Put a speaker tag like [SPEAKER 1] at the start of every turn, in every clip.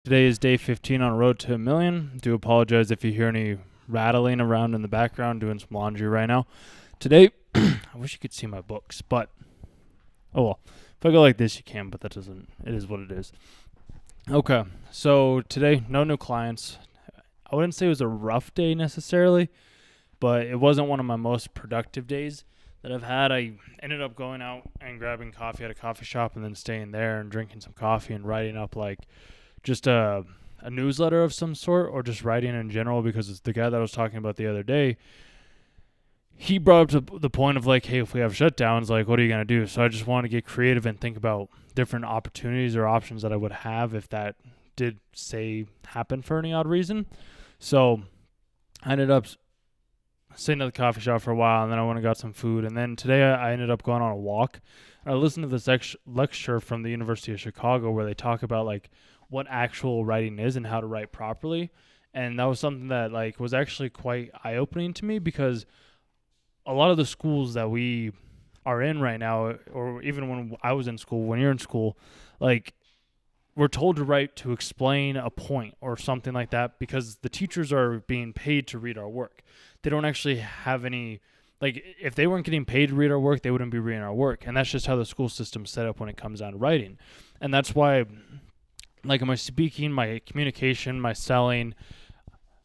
[SPEAKER 1] Today is day 15 on Road to a Million. Do apologize if you hear any rattling around in the background, doing some laundry right now. Today, I wish you could see my books, but oh well. If I go like this, you can, but that doesn't, it is what it is. Okay, so today, no new clients. I wouldn't say it was a rough day necessarily, but it wasn't one of my most productive days that I've had. I ended up going out and grabbing coffee at a coffee shop and then staying there and drinking some coffee and writing up like just a newsletter of some sort, or just writing in general, because it's the guy that I was talking about the other day. He brought up the point of like, hey, if we have shutdowns, like, what are you going to do? So I just wanted to get creative and think about different opportunities or options that I would have if that did, say, happen for any odd reason. So I ended up sitting at the coffee shop for a while, and then I went and got some food. And then today I ended up going on a walk. I listened to this lecture from the University of Chicago where they talk about like what actual writing is and how to write properly. And that was something that like was actually quite eye-opening to me, because a lot of the schools that we are in right now, or even when I was in school, when you're in school, like we're told to write to explain a point or something like that, because the teachers are being paid to read our work. They don't actually have any, like if they weren't getting paid to read our work, they wouldn't be reading our work. And that's just how the school system's set up when it comes down to writing. And that's why, like my speaking, my communication, my selling,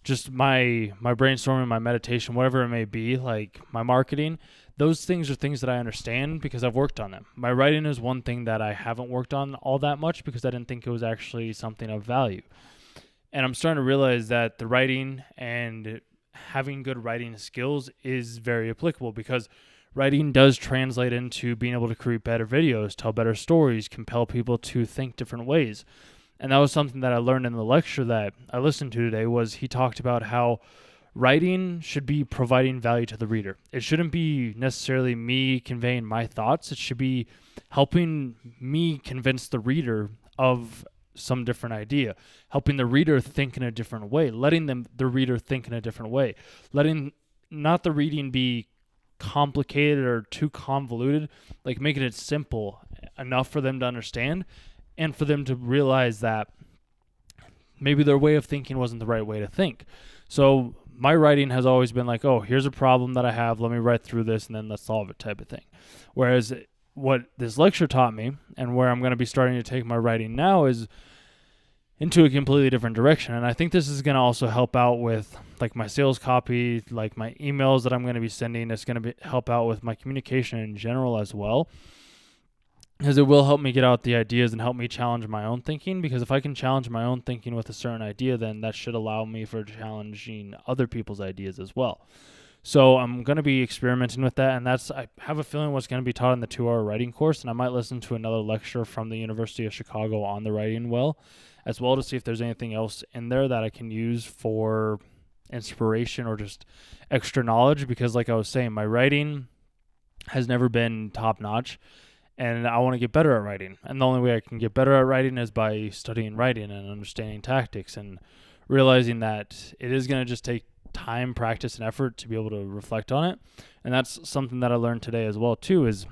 [SPEAKER 1] just my brainstorming, my meditation, whatever it may be, like my marketing, those things are things that I understand because I've worked on them. My writing is one thing that I haven't worked on all that much because I didn't think it was actually something of value. And I'm starting to realize that the writing and having good writing skills is very applicable, because writing does translate into being able to create better videos, tell better stories, compel people to think different ways. And that was something that I learned in the lecture that I listened to today. Was he talked about how writing should be providing value to the reader. It shouldn't be necessarily me conveying my thoughts. It should be helping me convince the reader of some different idea, helping the reader think in a different way, letting the reader think in a different way, letting not the reading be complicated or too convoluted, like making it simple enough for them to understand, and for them to realize that maybe their way of thinking wasn't the right way to think. So my writing has always been like, oh, here's a problem that I have, let me write through this and then let's solve it type of thing. Whereas what this lecture taught me, and where I'm going to be starting to take my writing now, is into a completely different direction. And I think this is going to also help out with like my sales copy, like my emails that I'm going to be sending. It's going to help out with my communication in general as well, because it will help me get out the ideas and help me challenge my own thinking. Because if I can challenge my own thinking with a certain idea, then that should allow me for challenging other people's ideas as well. So I'm going to be experimenting with that, and I have a feeling what's going to be taught in the 2-hour writing course, and I might listen to another lecture from the University of Chicago on the writing as well to see if there's anything else in there that I can use for inspiration or just extra knowledge, because like I was saying, my writing has never been top-notch, and I want to get better at writing. And the only way I can get better at writing is by studying writing and understanding tactics and realizing that it is going to just take time, practice, and effort to be able to reflect on it. And that's something that I learned today as well too, is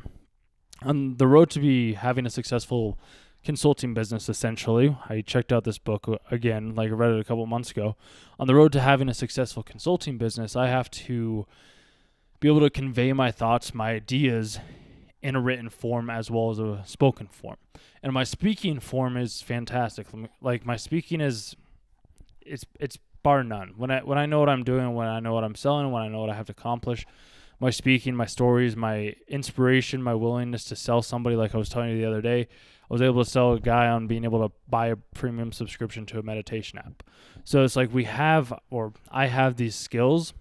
[SPEAKER 1] on the road to be having a successful consulting business. Essentially, I checked out this book again, like I read it a couple months ago. On the road to having a successful consulting business, I have to be able to convey my thoughts, my ideas in a written form as well as a spoken form. And my speaking form is fantastic. Like my speaking is, it's bar none. When I know what I'm doing, when I know what I'm selling, when I know what I have to accomplish, my speaking, my stories, my inspiration, my willingness to sell somebody, like I was telling you the other day, I was able to sell a guy on being able to buy a premium subscription to a meditation app. So it's like I have these skills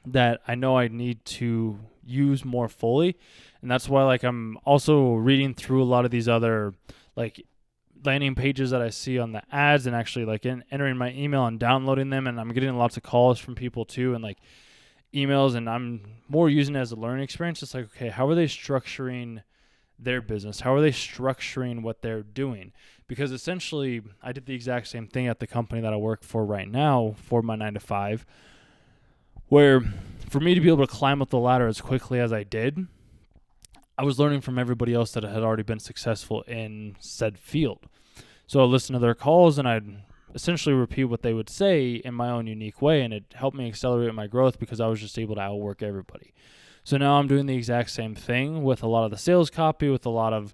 [SPEAKER 1] that I know I need to use more fully. And that's why like I'm also reading through a lot of these other like landing pages that I see on the ads, and actually like entering my email and downloading them. And I'm getting lots of calls from people too, and like emails, and I'm more using it as a learning experience. It's like, okay, how are they structuring their business? How are they structuring what they're doing? Because essentially I did the exact same thing at the company that I work for right now for my 9-to-5, where for me to be able to climb up the ladder as quickly as I did, I was learning from everybody else that had already been successful in said field. So I'd listen to their calls and I'd essentially repeat what they would say in my own unique way, and it helped me accelerate my growth because I was just able to outwork everybody. So now I'm doing the exact same thing with a lot of the sales copy, with a lot of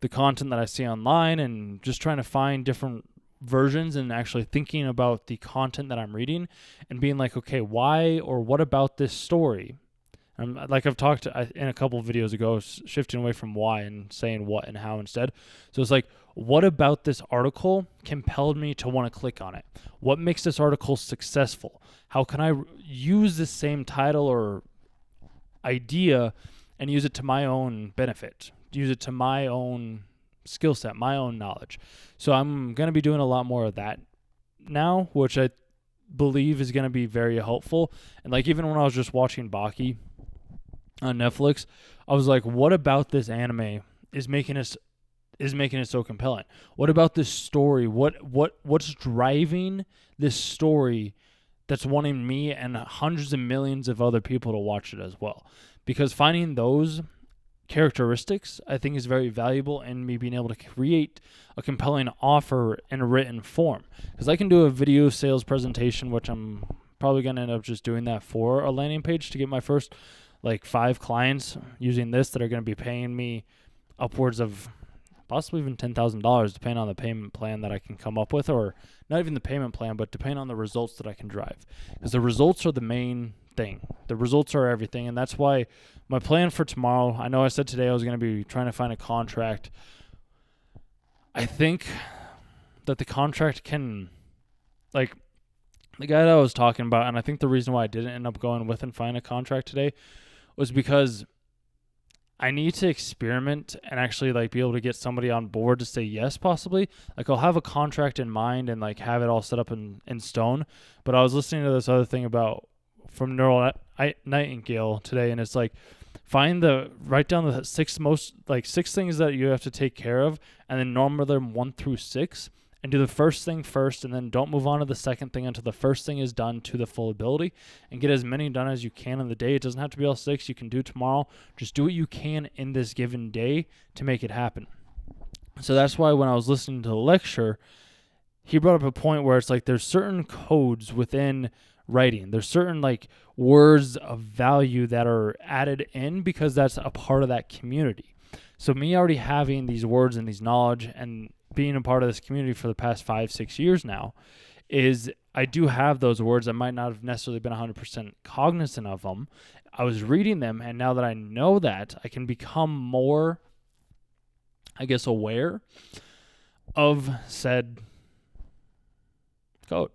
[SPEAKER 1] the content that I see online, and just trying to find different versions and actually thinking about the content that I'm reading and being like, okay, why or what about this story? Like I've talked in a couple of videos ago, shifting away from why and saying what and how instead. So it's like, what about this article compelled me to want to click on it? What makes this article successful? How can I use the same title or idea and use it to my own benefit, use it to my own skill set, my own knowledge? So I'm going to be doing a lot more of that now, which I believe is going to be very helpful. And like even when I was just watching Baki on Netflix, I was like, what about this anime is making it so compelling? What about this story? What's driving this story that's wanting me and hundreds of millions of other people to watch it as well? Because finding those characteristics, I think, is very valuable in me being able to create a compelling offer in a written form. Because I can do a video sales presentation, which I'm probably going to end up just doing that for a landing page to get my first like 5 clients using this that are going to be paying me upwards of possibly even $10,000, depending on the payment plan that I can come up with, or not even the payment plan, but depending on the results that I can drive. Because the results are the main thing. The results are everything, and that's why my plan for tomorrow, I know I said today I was going to be trying to find a contract. I think that the contract can, like, the guy that I was talking about, and I think the reason why I didn't end up going with and find a contract today was because I need to experiment and actually like be able to get somebody on board to say yes, possibly. Like I'll have a contract in mind and like have it all set up in stone. But I was listening to this other thing about from Neural Nightingale today, and it's like write down the six things that you have to take care of, and then number them 1 through 6. And do the first thing first, and then don't move on to the second thing until the first thing is done to the full ability, and get as many done as you can in the day. It doesn't have to be all 6. You can do tomorrow. Just do what you can in this given day to make it happen. So that's why when I was listening to the lecture, he brought up a point where it's like there's certain codes within writing. There's certain like words of value that are added in because that's a part of that community. So me already having these words and these knowledge and being a part of this community for the past 5-6 years now is I do have those words. I might not have necessarily been 100% cognizant of them. I was reading them, and now that I know that, I can become more, I guess, aware of said code.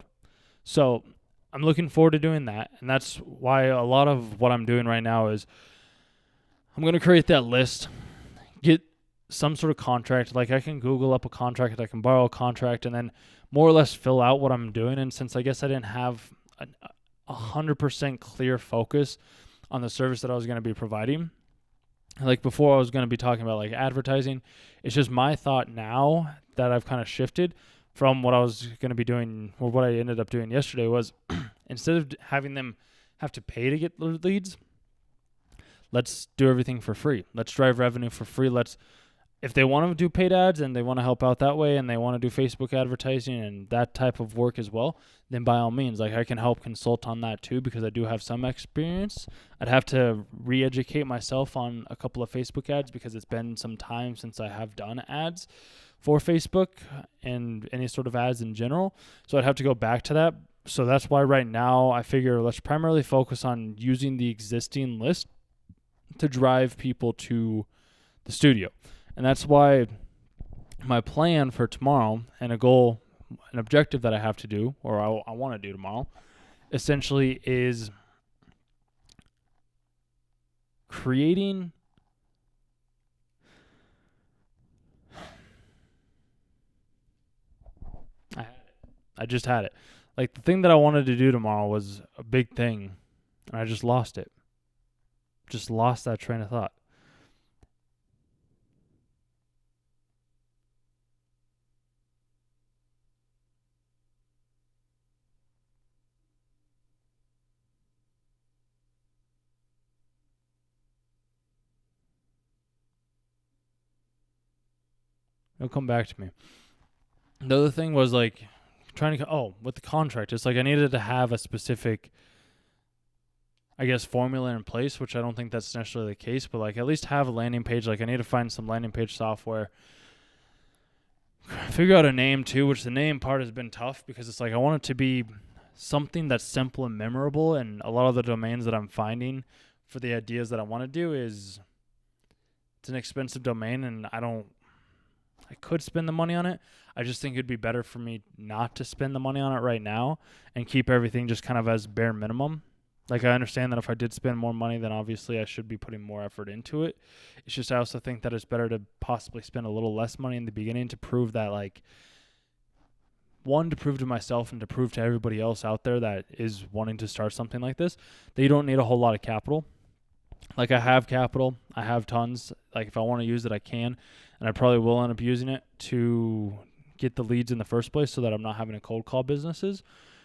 [SPEAKER 1] So I'm looking forward to doing that, and that's why a lot of what I'm doing right now is I'm going to create that list, get some sort of contract. Like I can Google up a contract, I can borrow a contract, and then more or less fill out what I'm doing. And since I guess I didn't have 100% clear focus on the service that I was going to be providing, like before I was going to be talking about like advertising, it's just my thought now that I've kind of shifted from what I was going to be doing, or what I ended up doing yesterday was instead of having them have to pay to get leads, let's do everything for free. Let's drive revenue for free. If they want to do paid ads and they want to help out that way and they want to do Facebook advertising and that type of work as well, then by all means, like I can help consult on that too because I do have some experience. I'd have to re-educate myself on a couple of Facebook ads because it's been some time since I have done ads for Facebook and any sort of ads in general. So I'd have to go back to that. So that's why right now I figure let's primarily focus on using the existing list to drive people to the studio. And that's why my plan for tomorrow and a goal, an objective that I have to do, or I want to do tomorrow, essentially is creating I just had it. Like the thing that I wanted to do tomorrow was a big thing, and I just lost it. Just lost that train of thought. It'll come back to me. The other thing was like with the contract, it's like I needed to have a specific, I guess, formula in place, which I don't think that's necessarily the case, but like at least have a landing page. Like I need to find some landing page software, figure out a name too, which the name part has been tough because it's like I want it to be something that's simple and memorable. And a lot of the domains that I'm finding for the ideas that I want to do is it's an expensive domain, and I could spend the money on it. I just think it'd be better for me not to spend the money on it right now and keep everything just kind of as bare minimum. Like I understand that if I did spend more money, then obviously I should be putting more effort into it. It's just I also think that it's better to possibly spend a little less money in the beginning to prove that, like, one, to prove to myself and to prove to everybody else out there that is wanting to start something like this, that you don't need a whole lot of capital. Like I have capital, I have tons. Like if I want to use it, I can, and I probably will end up using it to get the leads in the first place so that I'm not having to cold call businesses,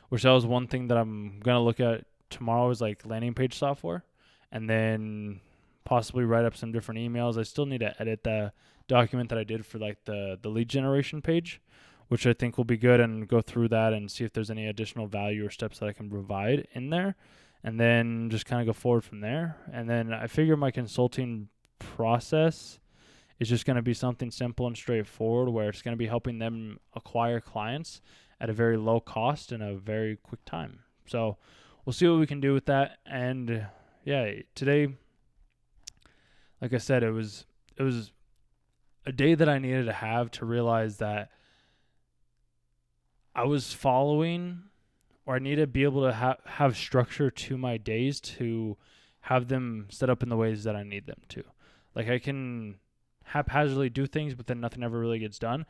[SPEAKER 1] which that was one thing that I'm going to look at tomorrow is like landing page software, and then possibly write up some different emails. I still need to edit the document that I did for like the lead generation page, which I think will be good, and go through that and see if there's any additional value or steps that I can provide in there, and then just kind of go forward from there. And then I figure my consulting process is just going to be something simple and straightforward, where it's going to be helping them acquire clients at a very low cost in a very quick time. So we'll see what we can do with that. And yeah, today, like I said, it was a day that I needed to have to realize that I was following, or I need to be able to have structure to my days to have them set up in the ways that I need them to. Like I can haphazardly do things, but then nothing ever really gets done.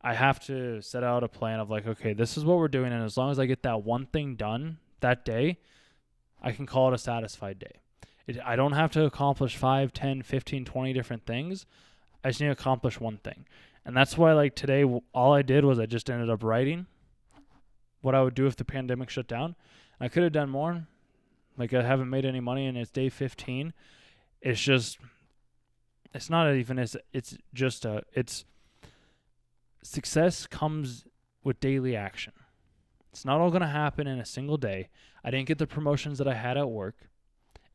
[SPEAKER 1] I have to set out a plan of like, okay, this is what we're doing, and as long as I get that one thing done that day, I can call it a satisfied day. I don't have to accomplish 5, 10, 15, 20 different things. I just need to accomplish one thing. And that's why, like, today, all I did was I just ended up writing what I would do if the pandemic shut down. I could have done more. Like, I haven't made any money, and it's day 15. It's just, it's not even, it's just success comes with daily action. It's not all going to happen in a single day. I didn't get the promotions that I had at work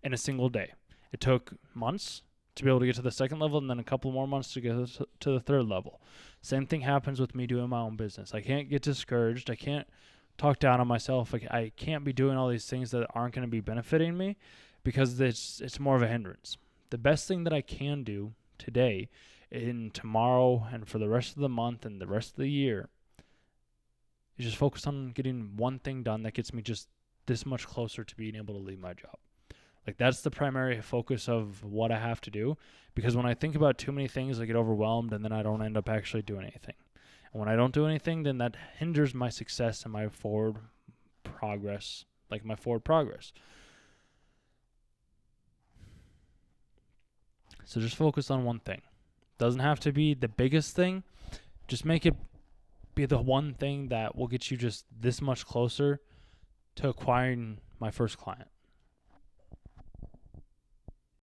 [SPEAKER 1] in a single day. It took months to be able to get to the second level, and then a couple more months to get to the third level. Same thing happens with me doing my own business. I can't get discouraged. I can't talk down on myself. I can't be doing all these things that aren't going to be benefiting me, because it's more of a hindrance. The best thing that I can do today and tomorrow and for the rest of the month and the rest of the year is just focus on getting one thing done that gets me just this much closer to being able to leave my job. Like that's the primary focus of what I have to do, because when I think about too many things, I get overwhelmed and then I don't end up actually doing anything. And when I don't do anything, then that hinders my success and my forward progress, like my forward progress. So just focus on one thing. Doesn't have to be the biggest thing. Just make it be the one thing that will get you just this much closer to acquiring my first client.